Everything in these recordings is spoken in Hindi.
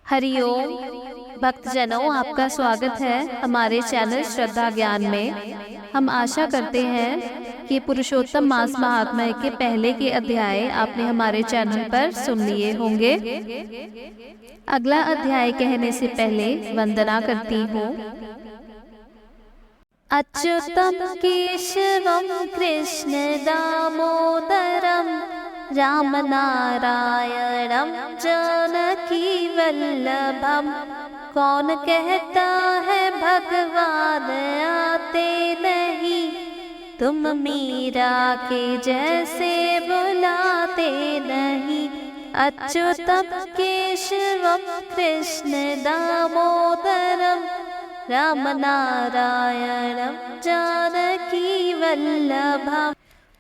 हरिओम भक्तजनों, आपका स्वागत है हमारे चैनल श्रद्धा ज्ञान में। हम आशा करते हैं कि पुरुषोत्तम मास महात्म्य के पहले के अध्याय आपने हमारे चैनल पर सुन लिए होंगे। अगला अध्याय कहने से पहले वंदना करती हूँ। अच्युतम केशवम कृष्ण दामोदरम राम नारायणम जानकी वल्लभम। कौन कहता है भगवान आते नहीं, तुम मीरा के जैसे बुलाते नहीं। अच्युतम केशवम कृष्ण दामोदरम राम नारायणम जानकी वल्लभम।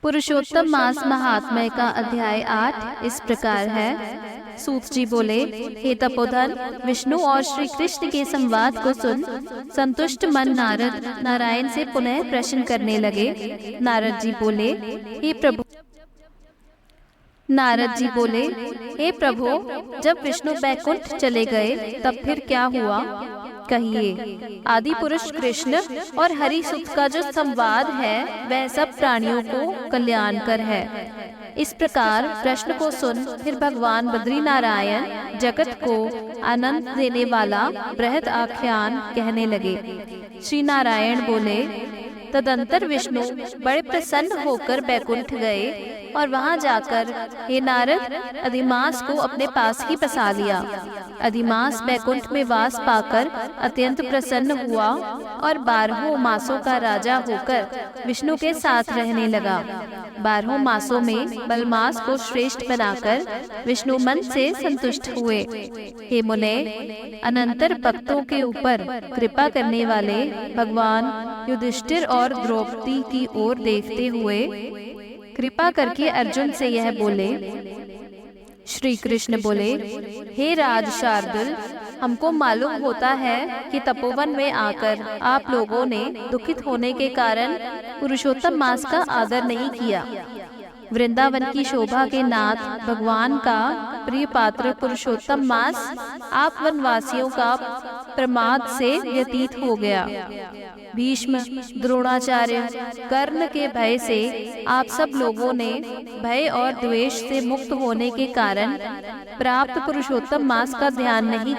पुरुषोत्तम मास महात्म्य का अध्याय 8 इस प्रकार है। सूत जी बोले, हे तपोधन, विष्णु और श्री कृष्ण के संवाद को सुन संतुष्ट मन नारद नारायण से पुनः प्रश्न करने लगे। नारद जी बोले, हे प्रभु, जब विष्णु बैकुंठ चले गए तब फिर क्या हुआ, कहिए। आदि पुरुष कृष्ण और हरि सुत का जो संवाद है वह सब प्राणियों को कल्याणकर है। इस प्रकार प्रश्न को सुन फिर भगवान बद्री नारायण जगत को आनंद देने वाला बृहद आख्यान कहने लगे। श्री नारायण बोले, तदंतर विष्णु बड़े प्रसन्न होकर बैकुंठ गए और वहां जाकर हे नारद अधिमास को अपने ही बसा लिया। अधिमास बैकुंठ में वास पाकर अत्यंत प्रसन्न हुआ और 12 मासों का राजा होकर विष्णु के साथ रहने लगा। 12 मासों में बलमास को श्रेष्ठ बनाकर विष्णु मन से संतुष्ट हुए। हे मुने, अनंतर भक्तों के ऊपर कृपा करने वाले भगवान युधिष्ठिर और द्रौपदी की ओर देखते हुए कृपा करके अर्जुन से यह बोले। श्री कृष्ण बोले, हे राज शार्दुल, हमको मालूम होता है कि तपोवन में आकर आप लोगों ने दुखित होने के कारण पुरुषोत्तम मास का आदर नहीं किया। वृंदावन की शोभा के नाथ भगवान का प्रिय पात्र पुरुषोत्तम मास आप वनवासियों का प्रमाद से व्यतीत हो गया। भीष्म, द्रोणाचार्य, कर्ण के भय से आप सब लोगों ने भय और द्वेष से मुक्त होने के कारण प्राप्त पुरुषोत्तम मास का ध्यान नहीं।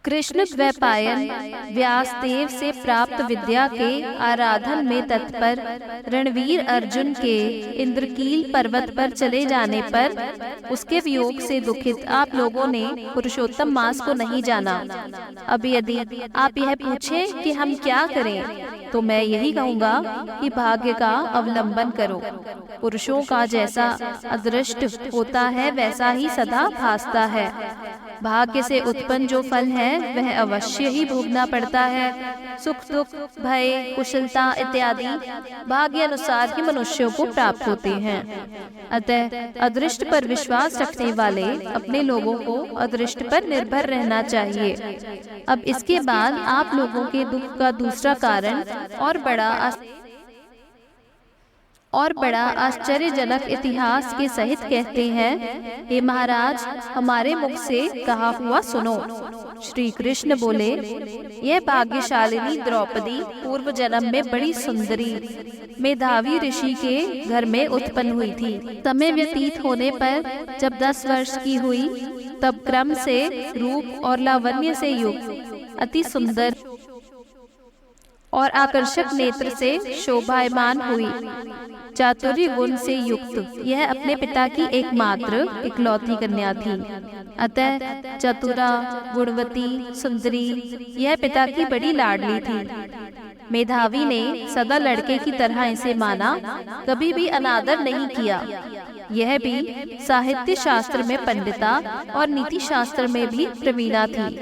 कृष्ण द्वैपायन व्यासदेव से प्राप्त विद्या के आराधन में तत्पर रणवीर अर्जुन के इंद्रकील पर्वत पर चले जाने पर उसके वियोग से दुखित आप लोगों ने पुरुषोत्तम मास को नहीं जाना। अब यदि आप यह पूछें कि हम क्या करें, तो मैं यही कहूँगा कि भाग्य का अवलंबन करो। पुरुषों का जैसा अदृष्ट होता है वैसा ही सदा भासता है। भाग्य से उत्पन्न जो फल है वह अवश्य ही भोगना पड़ता है। सुख दुख भय कुशलता इत्यादि भाग्य अनुसार ही मनुष्यों को प्राप्त होते हैं। अतः अदृष्ट पर विश्वास रखने वाले अपने लोगों को अदृष्ट पर निर्भर रहना चाहिए। अब इसके बाद आप लोगों के दुख का दूसरा कारण और बड़ा आश्चर्यजनक इतिहास के सहित कहते हैं। हे महाराज, हमारे मुख से कहा हुआ सुनो। श्री कृष्ण बोले, यह भाग्यशालिनी द्रौपदी पूर्व जन्म में बड़ी सुंदरी मेधावी ऋषि के घर में उत्पन्न हुई थी। समय व्यतीत होने पर जब 10 वर्ष की हुई तब क्रम से रूप और लावण्य से युक्त अति सुंदर और आकर्षक नेत्र से शोभायमान हुई। चातुर्य गुण से युक्त यह अपने पिता की एकमात्र इकलौती कन्या थी। अतः चतुरा गुणवती सुंदरी यह पिता की बड़ी लाडली थी। मेधावी ने सदा लड़के की तरह इसे माना, कभी भी अनादर नहीं किया। यह भी साहित्य शास्त्र में पंडिता और नीति शास्त्र में भी प्रवीणा थी।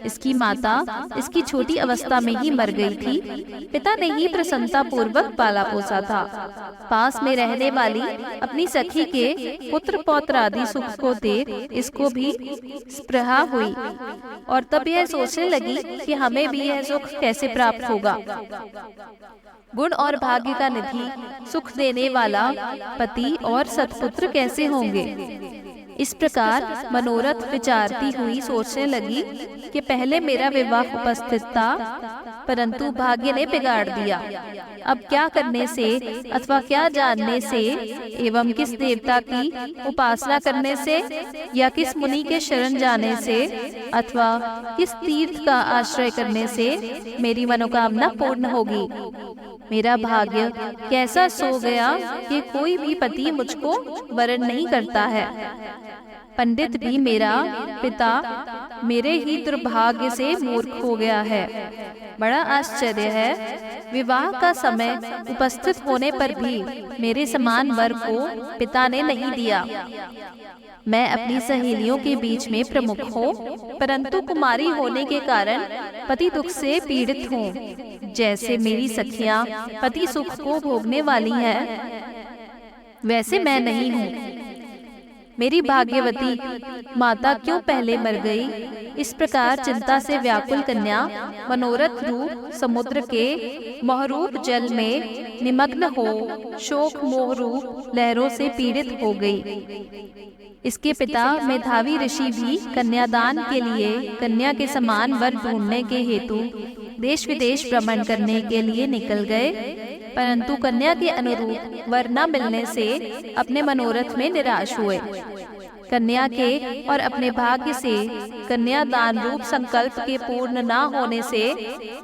इसकी माता इसकी छोटी अवस्था में ही मर गई थी। पिता ने ही प्रसन्नता पूर्वक पाला पोसा था। पास में रहने वाली अपनी सखी के पुत्र पौत्र आदि सुख को देख इसको भी स्पृहा हुई और तब यह सोचने लगी कि हमें भी यह सुख कैसे प्राप्त होगा। गुण और भाग्य का निधि सुख देने वाला पति और सत्पुत्र कैसे होंगे। इस प्रकार मनोरथ विचारती हुई सोचने लगी कि पहले मेरा विवाह उपस्थित था, परंतु भाग्य ने बिगाड़ दिया। अब क्या करने से अथवा क्या जानने से एवं किस देवता की उपासना करने से या किस मुनि के शरण जाने से अथवा किस तीर्थ का आश्रय करने से मेरी मनोकामना पूर्ण होगी। मेरा भाग्य कैसा सो गया कि कोई भी पति मुझको वरण नहीं करता है। पंडित भी मेरा पिता मेरे ही दुर्भाग्य से मूर्ख हो गया है। बड़ा आश्चर्य है, विवाह का समय उपस्थित होने पर भी मेरे समान वर को पिता ने नहीं दिया। मैं अपनी सहेलियों के बीच में प्रमुख हूँ, परंतु कुमारी होने के कारण पति दुख से पीड़ित हूँ। जैसे मेरी सखियाँ पति सुख को भोगने वाली हैं, वैसे मैं नहीं हूँ। मेरी भाग्यवती माता क्यों पहले मर गई? इस प्रकार चिंता से व्याकुल कन्या मनोरथ रूप समुद्र के मोहरूप जल में निमग्न हो शोक मोह रूप लहरों से पीड़ित हो गई। इसके पिता मेधावी ऋषि भी कन्यादान के लिए कन्या के समान वर ढूंढने के हेतु देश विदेश भ्रमण करने के लिए निकल गए, परंतु कन्या के अनुरूप वर न मिलने से अपने मनोरथ में निराश हुए। कन्या के और अपने भाग्य से कन्यादान रूप संकल्प के पूर्ण न होने से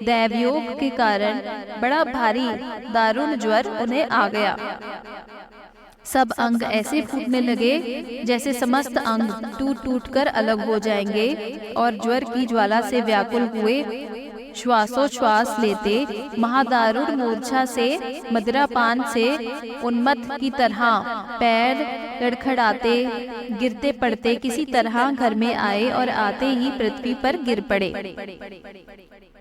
दैवयोग के कारण बड़ा भारी दारुण ज्वर उन्हें आ गया। सब अंग ऐसे फूटने लगे जैसे समस्त अंग टूट टूट कर अलग हो जाएंगे, और ज्वर की ज्वाला से व्याकुल हुए श्वासोच्छ्वास लेते महादारुण मूर्छा से मदिरापान से उन्मत्त की तरह पैर लड़खड़ाते गिरते पड़ते किसी तरह घर में आए और आते ही पृथ्वी पर गिर पड़े।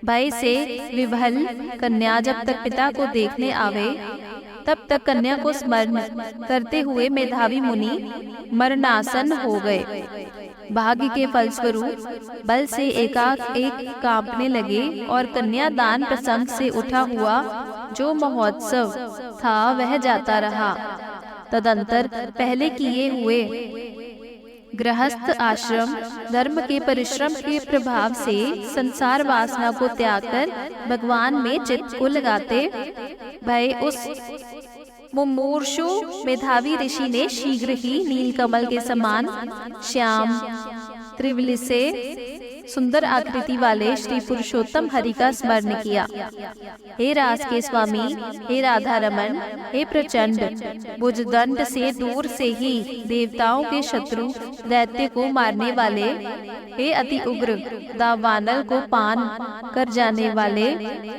भय से विवहल कन्या जब तक पिता को देखने आवे तब तक कन्या को स्मरण करते हुए मेधावी मुनि मरणासन हो गए। भाग्य के फलस्वरूप बल से एकाक एक कांपने लगे और कन्यादान प्रसंग से उठा हुआ जो महोत्सव था वह जाता रहा। तदंतर पहले किए हुए गृहस्थ आश्रम धर्म के परिश्रम के प्रभाव से संसार वासना को त्याग कर भगवान में चित्त को लगाते भय उस मुमूर्षु मेधावी ऋषि ने शीघ्र ही नीलकमल के समान श्याम त्रिवली से सुंदर आकृति वाले श्री पुरुषोत्तम हरि का स्मरण किया। हे रास के स्वामी, हे राधा रमन, हे प्रचंड भुजदंड से दूर से ही देवताओं के शत्रु दैत्य को मारने वाले, हे अति उग्र दावानल को पान कर जाने वाले,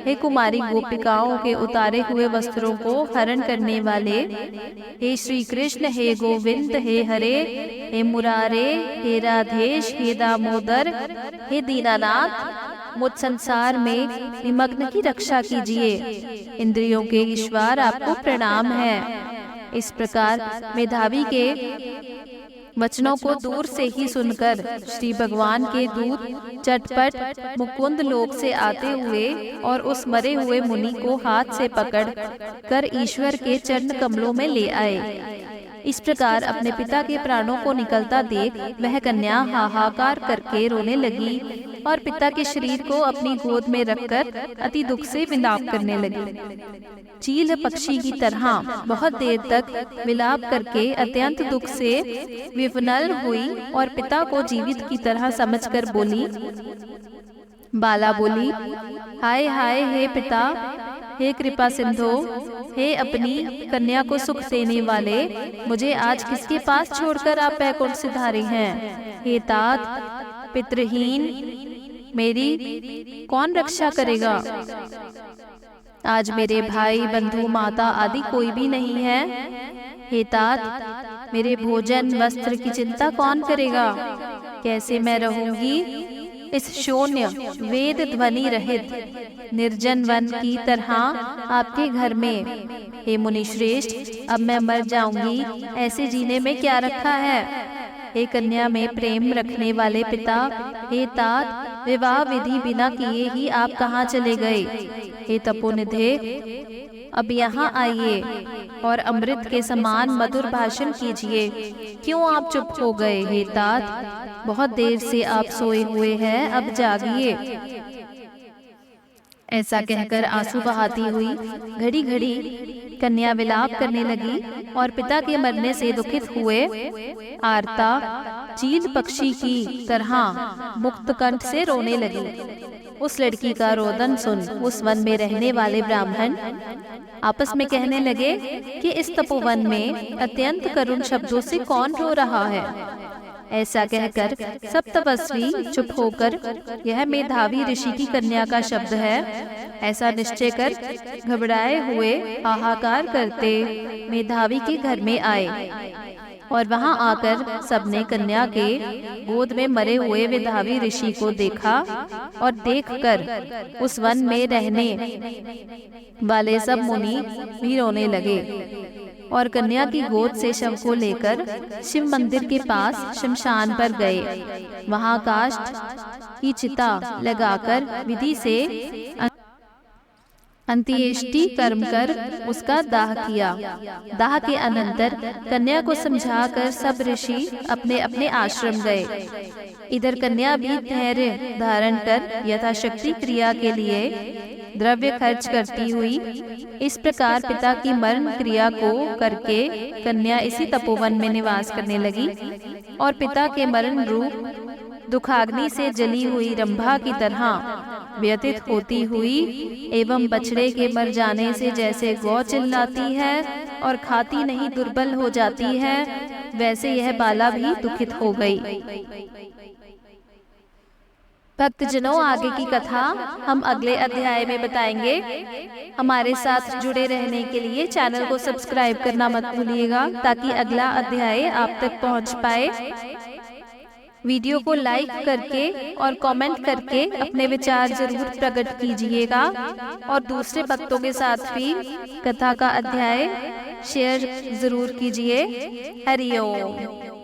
हे कुमारी गोपिकाओं के उतारे हुए वस्त्रों को हरण करने वाले, हे श्री कृष्ण, हे गोविंद, हे हरे, हे मुरारे, हे राधेश, हे दामोदर, हे दीनानाथ, मुझ संसार में निमग्न की रक्षा कीजिए। इंद्रियों के ईश्वर आपको प्रणाम है। इस प्रकार मेधावी के वचनों को दूर से ही सुनकर श्री भगवान के दूत चटपट मुकुंद लोक से आते हुए और उस मरे हुए मुनि को हाथ से पकड़ कर ईश्वर के चरण कमलों में ले आए। इस प्रकार अपने पिता के प्राणों को निकलता देख वह कन्या हाहाकार करके रोने लगी और पिता के शरीर को अपनी गोद में रखकर अति दुख से विलाप करने लगी। चील पक्षी की तरह बहुत देर तक विलाप करके अत्यंत दुख से विवनल हुई और पिता को जीवित की तरह समझकर बोली। बाला बोली, हाय हाय हे पिता, हे कृपा सिंधु, हे अपनी कन्या को सुख देने वाले, मुझे आज किसके पास छोड़कर आप बैकुंठ सिधारे हैं? हे तात, पितृहीन मेरी कौन रक्षा करेगा? आज मेरे भाई बंधु माता आदि कोई भी नहीं है। हे तात, मेरे भोजन वस्त्र की चिंता कौन करेगा? कैसे मैं रहूंगी इस शून्य वेद ध्वनि रहित निर्जन वन की तरह आपके घर में? हे मुनि श्रेष्ठ, अब मैं मर जाऊंगी, ऐसे जीने में क्या रखा है? हे कन्या में प्रेम रखने वाले पिता, हे तात, विवाह विधि बिना किए ही आप कहाँ चले गए? हे तपोनिधे, अब यहाँ आइए और अमृत के समान मधुर भाषण कीजिए। क्यों आप चुप हो गए? हे तात, बहुत देर से आप सोए हुए हैं, अब जागिए। ऐसा कहकर आंसू बहाती हुई घड़ी घड़ी कन्या विलाप करने लगी और पिता के मरने से दुखित हुए आरता चील पक्षी की तरह मुक्त कंठ से रोने लगी। उस लड़की का रोदन सुन उस वन में रहने वाले ब्राह्मण आपस में कहने लगे कि इस तपोवन में अत्यंत करुण शब्दों से कौन रो रहा है। ऐसा कहकर सब तपस्वी चुप होकर यह मेधावी ऋषि की कन्या का शब्द है ऐसा निश्चय कर घबराए हुए हाहाकार करते मेधावी के घर में आए और वहां आकर सबने कन्या के गोद में मरे हुए मेधावी ऋषि को देखा और देखकर उस वन में रहने वाले सब मुनि भी रोने लगे और कन्या की गोद से शव को लेकर शिव मंदिर के पास शमशान पर गए। वहां काष्ठ की चिता लगाकर विधि से अंत्येष्टि कर्म कर उसका दाह किया। दाह के अनंतर कन्या को समझाकर सब ऋषि अपने अपने आश्रम गए। इधर कन्या भी धैर्य धारण कर यथाशक्ति क्रिया के लिए द्रव्य खर्च करती हुई इस प्रकार पिता की मरण क्रिया को करके कन्या इसी तपोवन में निवास करने लगी और पिता के मरण रूप दुखाग्नि से जली हुई रंभा की तरह व्यतीत होती हुई एवं बछड़े के मर जाने से जैसे गौ चिल्लाती है और खाती नहीं दुर्बल हो जाती है, वैसे यह बाला भी दुखित हो गई। भक्तजनों, आगे की कथा हम अगले अध्याय में बताएंगे। हमारे साथ जुड़े रहने के लिए चैनल को सब्सक्राइब करना मत भूलिएगा ताकि अगला अध्याय आप तक पहुंच पाए। वीडियो को लाइक करके और कमेंट करके अपने विचार जरूर प्रकट कीजिएगा और दूसरे भक्तों के साथ भी कथा का अध्याय शेयर जरूर कीजिए। हरि ओम।